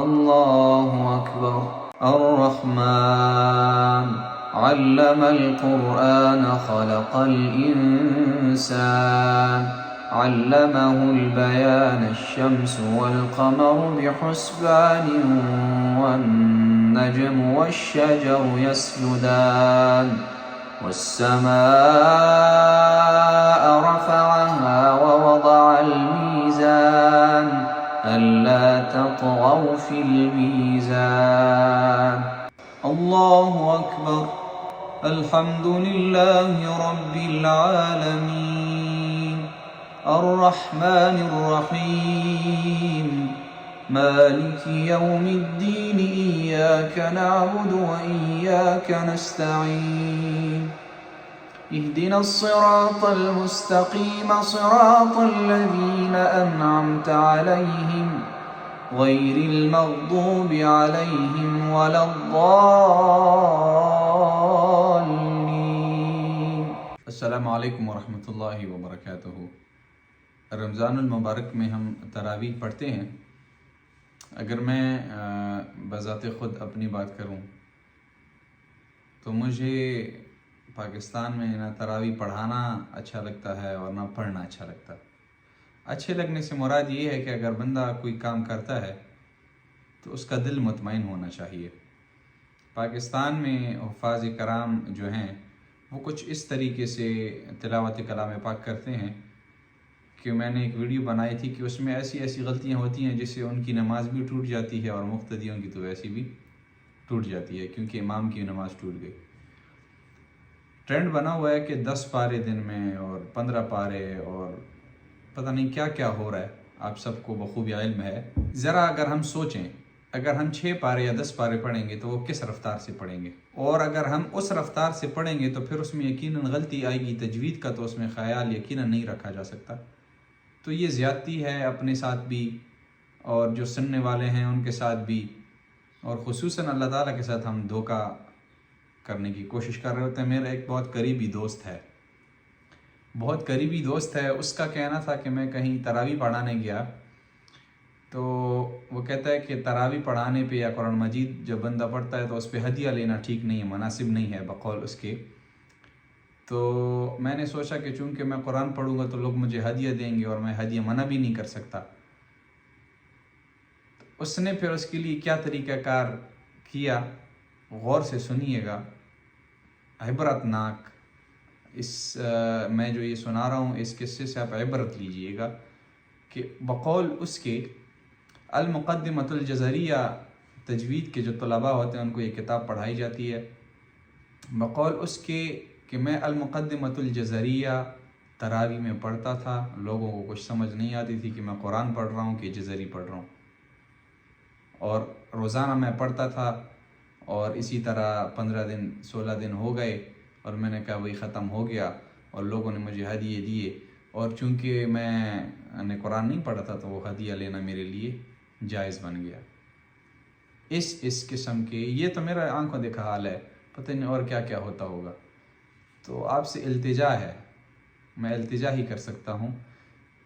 الله أكبر. الرحمن علم القرآن خلق الإنسان علمه البيان الشمس والقمر بحسبان والنجم والشجر يسجدان والسماء رفعها ووضع الميزان ألا تطغوا في الميزان. الله أكبر. الحمد لله رب العالمين الرحمن الرحيم مالك يوم الدين إياك نعبد وإياك نستعين اهدنا الصراط المستقيم صراط الذين أنعمت عليهم غير المغضوب عليهم ولا الضالين. السلام علیکم ورحمۃ اللہ وبرکاتہ. رمضان المبارک میں ہم تراویح پڑھتے ہیں. اگر میں بذات خود اپنی بات کروں تو مجھے پاکستان میں نہ تراویح پڑھانا اچھا لگتا ہے اور نہ پڑھنا اچھا لگتا. اچھے لگنے سے مراد یہ ہے کہ اگر بندہ کوئی کام کرتا ہے تو اس کا دل مطمئن ہونا چاہیے. پاکستان میں حفاظ کرام جو ہیں وہ کچھ اس طریقے سے تلاوت کلام پاک کرتے ہیں کہ میں نے ایک ویڈیو بنائی تھی کہ اس میں ایسی غلطیاں ہوتی ہیں جس سے ان کی نماز بھی ٹوٹ جاتی ہے اور مقتدیوں کی تو ویسی بھی ٹوٹ جاتی ہے کیونکہ امام کی نماز ٹوٹ گئی. ٹرینڈ بنا ہوا ہے کہ 10 پارے دن میں اور 15 پارے اور پتہ نہیں کیا کیا ہو رہا ہے. آپ سب کو بخوبی علم ہے. ذرا اگر ہم سوچیں، اگر ہم 6 پارے یا 10 پارے پڑھیں گے تو وہ کس رفتار سے پڑھیں گے، اور اگر ہم اس رفتار سے پڑھیں گے تو پھر اس میں یقیناً غلطی آئے گی. تجوید کا تو اس میں خیال یقیناً نہیں رکھا جا سکتا. تو یہ زیادتی ہے اپنے ساتھ بھی اور جو سننے والے ہیں ان کے ساتھ بھی، اور خصوصاً اللہ تعالیٰ کے ساتھ ہم دھوکہ کرنے کی کوشش کر رہے ہوتے ہیں. میرا ایک بہت قریبی دوست ہے، اس کا کہنا تھا کہ میں کہیں تراویح پڑھانے گیا تو وہ کہتا ہے کہ تراویح پڑھانے پہ یا قرآن مجید جب بندہ پڑھتا ہے تو اس پہ ہدیہ لینا ٹھیک نہیں ہے، مناسب نہیں ہے بقول اس کے. تو میں نے سوچا کہ چونکہ میں قرآن پڑھوں گا تو لوگ مجھے ہدیہ دیں گے اور میں ہدیہ منع بھی نہیں کر سکتا. اس نے پھر اس کے لیے کیا طریقہ کار کیا، غور سے سنیے گا، عبرت ناک. میں جو یہ سنا رہا ہوں اس قصے سے آپ عبرت لیجئے گا کہ بقول اس کے المقدمۃ الجزریہ، تجوید کے جو طلباء ہوتے ہیں ان کو یہ کتاب پڑھائی جاتی ہے. بقول اس کے کہ میں المقدمۃ الجزریہ تراویح میں پڑھتا تھا، لوگوں کو کچھ سمجھ نہیں آتی تھی کہ میں قرآن پڑھ رہا ہوں کہ جزری پڑھ رہا ہوں، اور روزانہ میں پڑھتا تھا. اور اسی طرح 15 دن 16 دن ہو گئے اور میں نے کہا وہی ختم ہو گیا اور لوگوں نے مجھے ہدیے دیے، اور چونکہ میں نے قرآن نہیں پڑھا تھا تو وہ ہدیہ لینا میرے لیے جائز بن گیا. اس قسم کے یہ تو میرا آنکھوں دیکھا حال ہے، پتہ نہیں اور کیا کیا ہوتا ہوگا. تو آپ سے التجا ہے، میں التجا ہی کر سکتا ہوں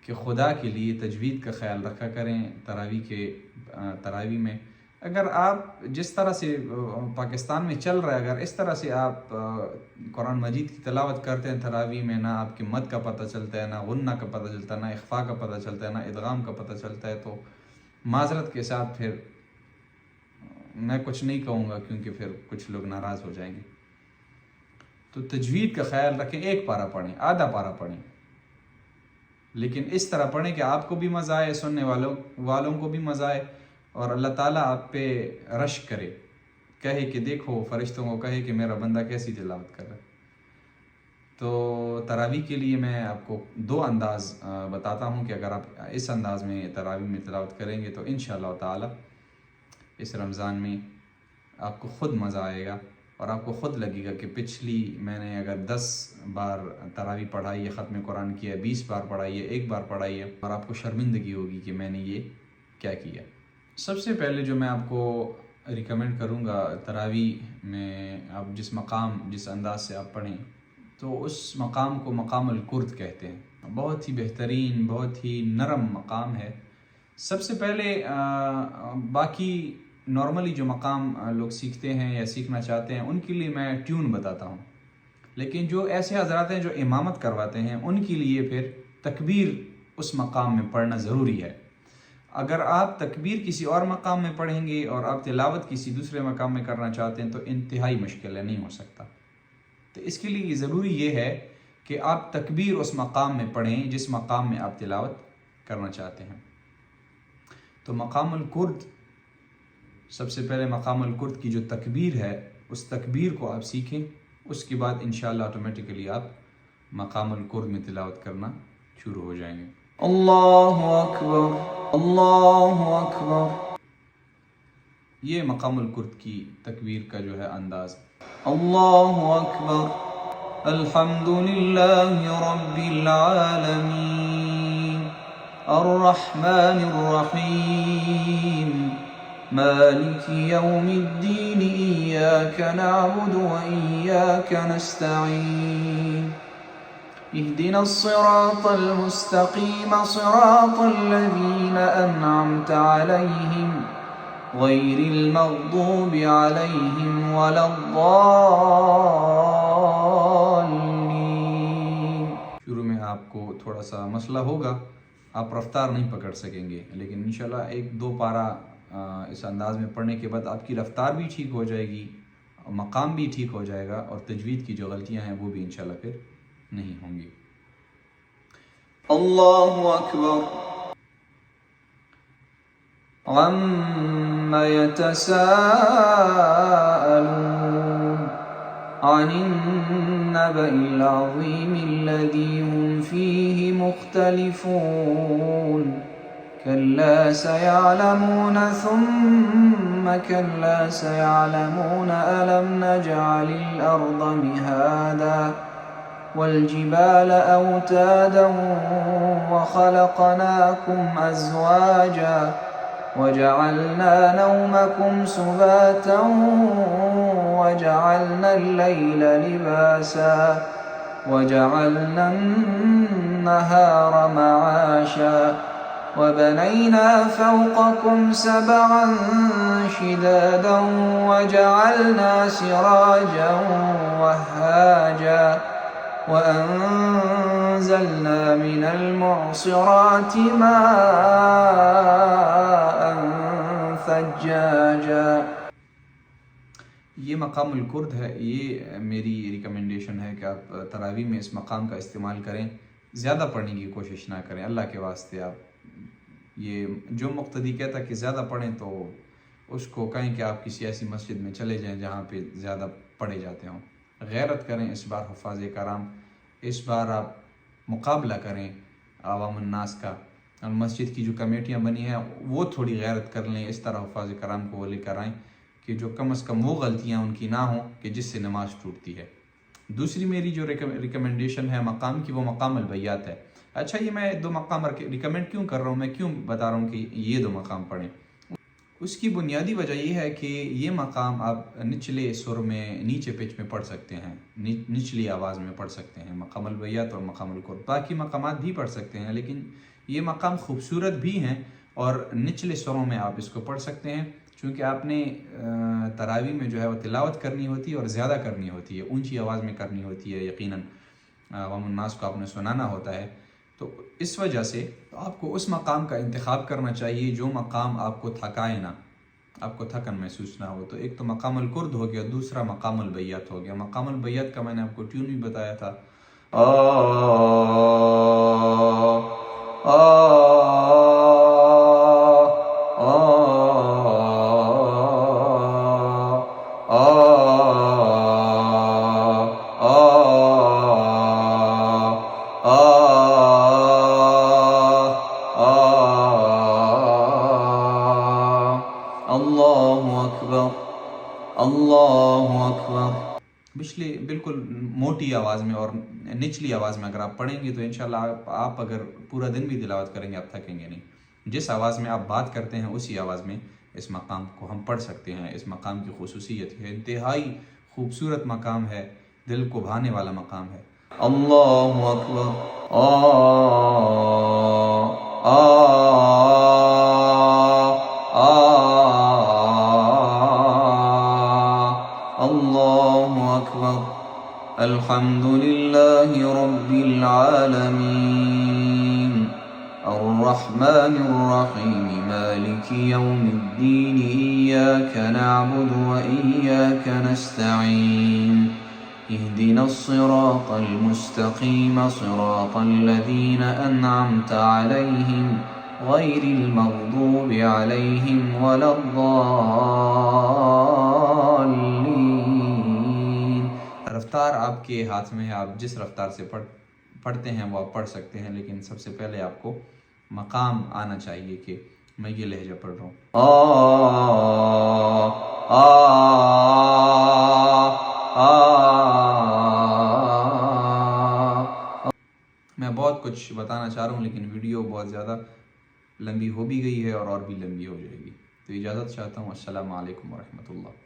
کہ خدا کے لیے تجوید کا خیال رکھا کریں تراویح میں. اگر آپ جس طرح سے پاکستان میں چل رہا ہے، اگر اس طرح سے آپ قرآن مجید کی تلاوت کرتے ہیں تراویح میں، نہ آپ کے مد کا پتہ چلتا ہے، نہ غنہ کا پتہ چلتا ہے، نہ اخفاء کا پتہ چلتا ہے، نہ ادغام کا پتہ چلتا ہے، تو معذرت کے ساتھ پھر میں کچھ نہیں کہوں گا کیونکہ پھر کچھ لوگ ناراض ہو جائیں گے. تو تجوید کا خیال رکھیں. 1 پارہ پڑھیں، آدھا پارہ پڑھیں، لیکن اس طرح پڑھیں کہ آپ کو بھی مزہ آئے، سننے والوں کو بھی مزہ آئے، اور اللہ تعالیٰ آپ پہ رشک کرے، کہے کہ دیکھو، فرشتوں کو کہے کہ میرا بندہ کیسی تلاوت کر رہا ہے. تو تراویح کے لیے میں آپ کو 2 انداز بتاتا ہوں کہ اگر آپ اس انداز میں تراویح میں تلاوت کریں گے تو انشاءاللہ تعالیٰ اس رمضان میں آپ کو خود مزہ آئے گا اور آپ کو خود لگے گا کہ پچھلی میں نے اگر 10 بار تراویح پڑھائی ہے، ختم قرآن کیا ہے، 20 بار پڑھائی ہے، 1 بار پڑھائی ہے، اور آپ کو شرمندگی ہوگی کہ میں نے یہ کیا کیا. سب سے پہلے جو میں آپ کو ریکمینڈ کروں گا تراویح میں، آپ جس انداز سے آپ پڑھیں تو اس مقام کو مقام الکرد کہتے ہیں. بہت ہی بہترین، بہت ہی نرم مقام ہے سب سے پہلے باقی نارملی جو مقام لوگ سیکھتے ہیں یا سیکھنا چاہتے ہیں ان کے لیے میں ٹیون بتاتا ہوں، لیکن جو ایسے حضرات ہیں جو امامت کرواتے ہیں ان کے لیے پھر تکبیر اس مقام میں پڑھنا ضروری ہے۔ اگر آپ تکبیر کسی اور مقام میں پڑھیں گے اور آپ تلاوت کسی دوسرے مقام میں کرنا چاہتے ہیں تو انتہائی مشکل ہے، نہیں ہو سکتا۔ تو اس کے لیے ضروری یہ ہے کہ آپ تکبیر اس مقام میں پڑھیں جس مقام میں آپ تلاوت کرنا چاہتے ہیں۔ تو مقام الکرد، سب سے پہلے مقام الکرد کی جو تکبیر ہے اس تکبیر کو آپ سیکھیں، اس کے بعد انشاءاللہ آٹومیٹکلی آپ مقام الکرد میں تلاوت کرنا شروع ہو جائیں گے۔ اللہ اکبر، اللہ اکبر، یہ مقام الکرد کی تکبیر کا جو ہے انداز۔ اللہ اکبر، الحمد للہ رب العالمین، الرحمن الرحیم، مالک یوم الدین، ایاک نعبد و ایاک نستعین، اهدنا الصراط المستقیم، صراط الذین انعمت علیہم غیر المغضوب علیہم ولا الضالین۔ شروع میں آپ کو تھوڑا سا مسئلہ ہوگا، آپ رفتار نہیں پکڑ سکیں گے، لیکن انشاءاللہ ایک دو پارہ اس انداز میں پڑھنے کے بعد آپ کی رفتار بھی ٹھیک ہو جائے گی، مقام بھی ٹھیک ہو جائے گا، اور تجوید کی جو غلطیاں ہیں وہ بھی انشاءاللہ پھر نہیں ہوں گی۔ اللہ اکبر، عَمَّ يَتَسَاءَلُونَ عَنِ النَّبَإِ الْعَظِيمِ الَّذِي هُمْ فِيهِ مُخْتَلِفُونَ كَلَّا سَيَعْلَمُونَ ثُمَّ كَلَّا سَيَعْلَمُونَ أَلَمْ نَجْعَلِ الْأَرْضَ مِهَادًا وَالْجِبَالَ أَوْتَادًا وَخَلَقْنَاكُمْ أَزْوَاجًا وَجَعَلْنَا نَوْمَكُمْ سُبَاتًا وَجَعَلْنَا اللَّيْلَ لِبَاسًا وَجَعَلْنَا النَّهَارَ مَعَاشًا وَبَنَيْنَا فَوْقَكُمْ سَبْعًا شِدَادًا وَجَعَلْنَا سِرَاجًا وَهَّاجًا وَأَنزَلْنَا مِنَ الْمُعْصِرَاتِ مَاءً ثَجَّاجًا۔ یہ مقام الکرد ہے، یہ میری ریکمنڈیشن ہے کہ آپ تراویح میں اس مقام کا استعمال کریں، زیادہ پڑھنے کی کوشش نہ کریں، اللہ کے واسطے۔ آپ یہ جو مقتدی کہتا کہ زیادہ پڑھیں تو اس کو کہیں کہ آپ کسی ایسی مسجد میں چلے جائیں جہاں پہ زیادہ پڑھے جاتے ہوں۔ غیرت کریں اس بار حفاظ کرام، اس بار آپ مقابلہ کریں عوام الناس کا، اور مسجد کی جو کمیٹیاں بنی ہیں وہ تھوڑی غیرت کر لیں، اس طرح حفاظ کرام کو وہ لے کر آئیں کہ جو کم از کم وہ غلطیاں ان کی نہ ہوں کہ جس سے نماز ٹوٹتی ہے۔ دوسری میری جو ریکمنڈیشن ہے مقام کی، وہ مقام البیات ہے۔ اچھا، یہ میں دو مقام ریکمینڈ کیوں کر رہا ہوں، میں کیوں بتا رہا ہوں کہ یہ دو مقام پڑھیں؟ اس کی بنیادی وجہ یہ ہے کہ یہ مقام آپ نچلے سر میں، نیچے پچ میں پڑھ سکتے ہیں، نچلی آواز میں پڑھ سکتے ہیں، مقام البیات اور مقام القرب۔ باقی مقامات بھی پڑھ سکتے ہیں، لیکن یہ مقام خوبصورت بھی ہیں اور نچلے سروں میں آپ اس کو پڑھ سکتے ہیں، چونکہ آپ نے تراویح میں جو ہے وہ تلاوت کرنی ہوتی ہے اور زیادہ کرنی ہوتی ہے، اونچی آواز میں کرنی ہوتی ہے، یقیناً عوام الناس کو آپ نے سنانا ہوتا ہے۔ تو اس وجہ سے آپ کو اس مقام کا انتخاب کرنا چاہیے جو مقام آپ کو تھکائے نہ، آپ کو تھکن محسوس نہ ہو۔ تو ایک تو مقام الکرد ہو گیا، دوسرا مقام البیات ہو گیا۔ مقام البیات کا میں نے آپ کو ٹیون بھی بتایا تھا، اللہ اکبر، اللہ اکبر۔ پچھلے بالکل موٹی آواز میں اور نچلی آواز میں اگر آپ پڑھیں گے تو انشاءاللہ آپ اگر پورا دن بھی تلاوت کریں گے آپ تھکیں گے نہیں۔ جس آواز میں آپ بات کرتے ہیں اسی آواز میں اس مقام کو ہم پڑھ سکتے ہیں۔ اس مقام کی خصوصیت ہے، انتہائی خوبصورت مقام ہے، دل کو بھانے والا مقام ہے۔ اللہ اکبر، اللہ اکبر. الحمد للہ رب العالمین الرحمن الرحیم مالک یوم الدین ایاک نعبد وإیاک نستعین اهدنا الصراط المستقیم صراط الذین انعمت علیہم غیر المغضوب علیہم ولا الضالین. رفتار آپ کے ہاتھ میں ہے، آپ جس رفتار سے پڑھتے ہیں وہ آپ پڑھ سکتے ہیں، لیکن سب سے پہلے آپ کو مقام آنا چاہیے کہ میں یہ لہجہ پڑھ رہا ہوں. میں بہت کچھ بتانا چاہ رہا ہوں لیکن ویڈیو بہت زیادہ لمبی ہو بھی گئی ہے اور بھی لمبی ہو جائے گی، تو اجازت چاہتا ہوں. السلام علیکم ورحمۃ اللہ.